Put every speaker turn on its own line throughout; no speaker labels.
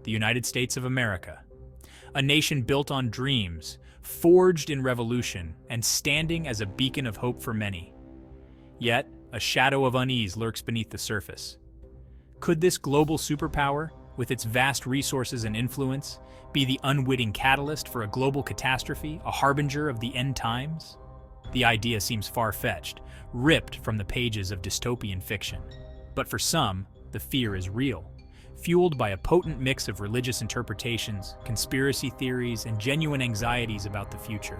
the United States of America. A nation built on dreams, forged in revolution, and standing as a beacon of hope for many. Yet, a shadow of unease lurks beneath the surface. Could this global superpower, with its vast resources and influence, be the unwitting catalyst for a global catastrophe, a harbinger of the end times? The idea seems far-fetched, ripped from the pages of dystopian fiction. But for some, the fear is real, fueled by a potent mix of religious interpretations, conspiracy theories, and genuine anxieties about the future.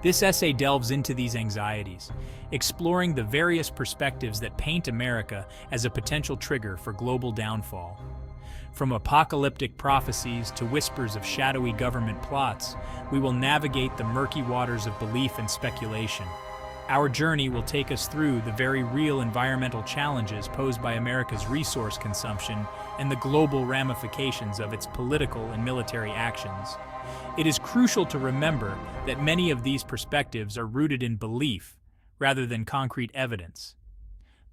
This essay delves into these anxieties, exploring the various perspectives that paint America as a potential trigger for global downfall. From apocalyptic prophecies to whispers of shadowy government plots, we will navigate the murky waters of belief and speculation. Our journey will take us through the very real environmental challenges posed by America's resource consumption and the global ramifications of its political and military actions. It is crucial to remember that many of these perspectives are rooted in belief rather than concrete evidence.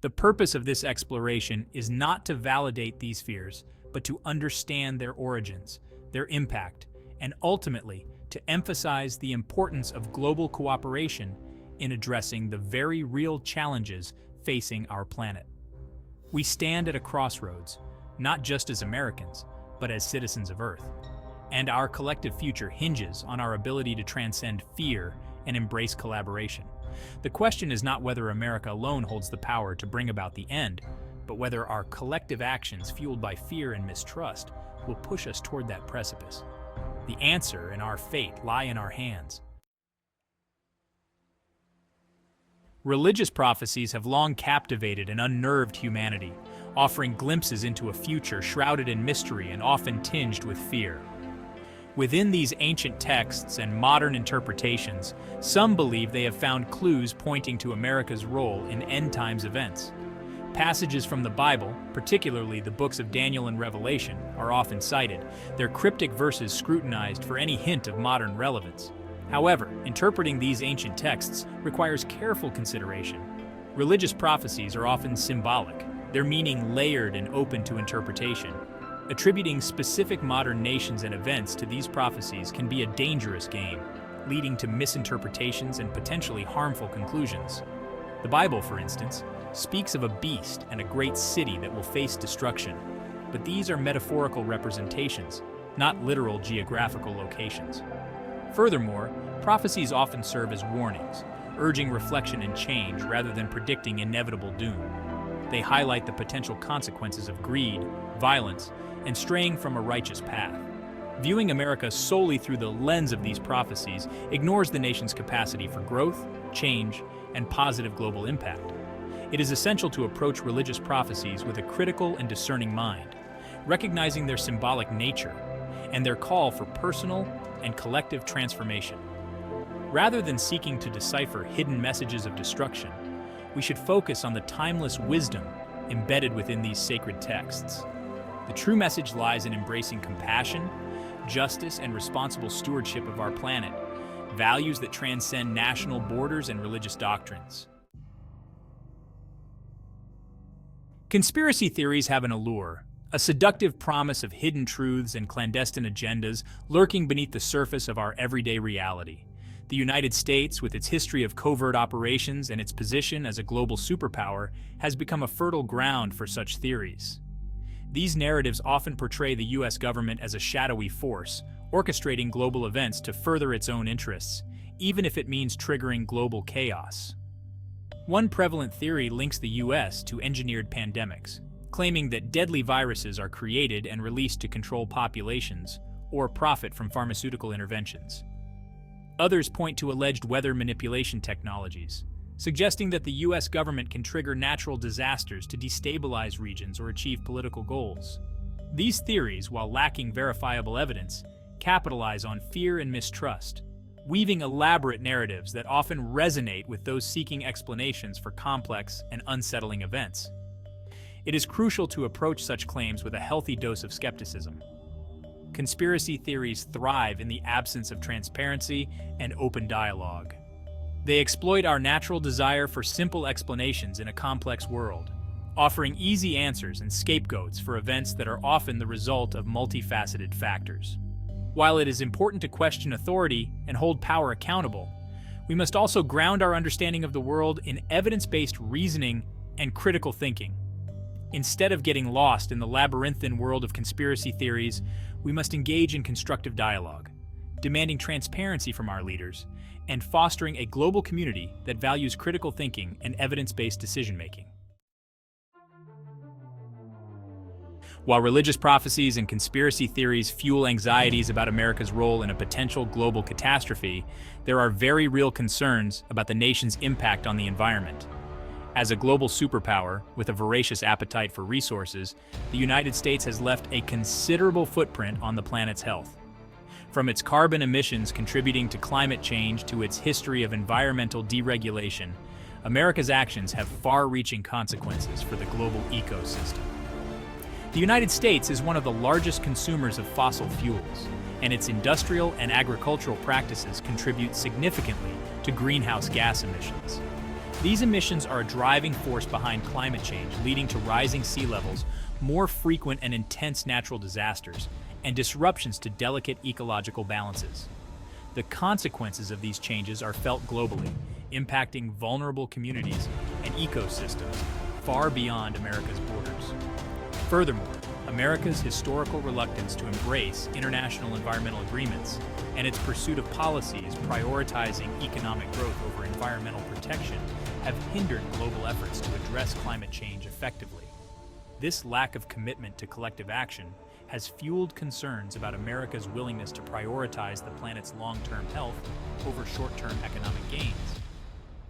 The purpose of this exploration is not to validate these fears, but to understand their origins, their impact, and ultimately to emphasize the importance of global cooperation in addressing the very real challenges facing our planet. We stand at a crossroads, not just as Americans, but as citizens of Earth. And our collective future hinges on our ability to transcend fear and embrace collaboration. The question is not whether America alone holds the power to bring about the end, but whether our collective actions fueled by fear and mistrust will push us toward that precipice. The answer and our fate lie in our hands. Religious prophecies have long captivated and unnerved humanity, offering glimpses into a future shrouded in mystery and often tinged with fear. Within these ancient texts and modern interpretations, some believe they have found clues pointing to America's role in end times events. Passages from the Bible, particularly the books of Daniel and Revelation, are often cited, their cryptic verses scrutinized for any hint of modern relevance. However, interpreting these ancient texts requires careful consideration. Religious prophecies are often symbolic, their meaning layered and open to interpretation. Attributing specific modern nations and events to these prophecies can be a dangerous game, leading to misinterpretations and potentially harmful conclusions. The Bible, for instance, speaks of a beast and a great city that will face destruction, but these are metaphorical representations, not literal geographical locations. Furthermore, prophecies often serve as warnings, urging reflection and change rather than predicting inevitable doom. They highlight the potential consequences of greed, violence, and straying from a righteous path. Viewing America solely through the lens of these prophecies ignores the nation's capacity for growth, change, and positive global impact. It is essential to approach religious prophecies with a critical and discerning mind, recognizing their symbolic nature and their call for personal and collective transformation. Rather than seeking to decipher hidden messages of destruction, we should focus on the timeless wisdom embedded within these sacred texts. The true message lies in embracing compassion, justice, and responsible stewardship of our planet, values that transcend national borders and religious doctrines. Conspiracy theories have an allure, a seductive promise of hidden truths and clandestine agendas lurking beneath the surface of our everyday reality. The United States, with its history of covert operations and its position as a global superpower, has become a fertile ground for such theories. These narratives often portray the U.S. government as a shadowy force, orchestrating global events to further its own interests, even if it means triggering global chaos. One prevalent theory links the U.S. to engineered pandemics, claiming that deadly viruses are created and released to control populations or profit from pharmaceutical interventions. Others point to alleged weather manipulation technologies, suggesting that the U.S. government can trigger natural disasters to destabilize regions or achieve political goals. These theories, while lacking verifiable evidence, capitalize on fear and mistrust, weaving elaborate narratives that often resonate with those seeking explanations for complex and unsettling events. It is crucial to approach such claims with a healthy dose of skepticism. Conspiracy theories thrive in the absence of transparency and open dialogue. They exploit our natural desire for simple explanations in a complex world, offering easy answers and scapegoats for events that are often the result of multifaceted factors. While it is important to question authority and hold power accountable, we must also ground our understanding of the world in evidence-based reasoning and critical thinking. Instead of getting lost in the labyrinthine world of conspiracy theories, we must engage in constructive dialogue, demanding transparency from our leaders and fostering a global community that values critical thinking and evidence-based decision-making. While religious prophecies and conspiracy theories fuel anxieties about America's role in a potential global catastrophe, there are very real concerns about the nation's impact on the environment. As a global superpower with a voracious appetite for resources, the United States has left a considerable footprint on the planet's health. From its carbon emissions contributing to climate change to its history of environmental deregulation, America's actions have far-reaching consequences for the global ecosystem. The United States is one of the largest consumers of fossil fuels, and its industrial and agricultural practices contribute significantly to greenhouse gas emissions. These emissions are a driving force behind climate change, leading to rising sea levels, more frequent and intense natural disasters, and disruptions to delicate ecological balances. The consequences of these changes are felt globally, impacting vulnerable communities and ecosystems far beyond America's borders. Furthermore, America's historical reluctance to embrace international environmental agreements and its pursuit of policies prioritizing economic growth over environmental protection have hindered global efforts to address climate change effectively. This lack of commitment to collective action has fueled concerns about America's willingness to prioritize the planet's long-term health over short-term economic gains.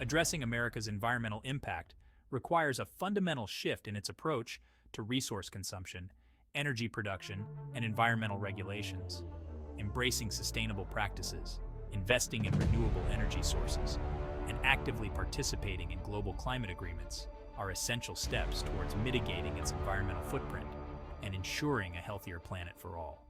Addressing America's environmental impact requires a fundamental shift in its approach to resource consumption, energy production, and environmental regulations. Embracing sustainable practices, investing in renewable energy sources, and actively participating in global climate agreements are essential steps towards mitigating its environmental footprint and ensuring a healthier planet for all.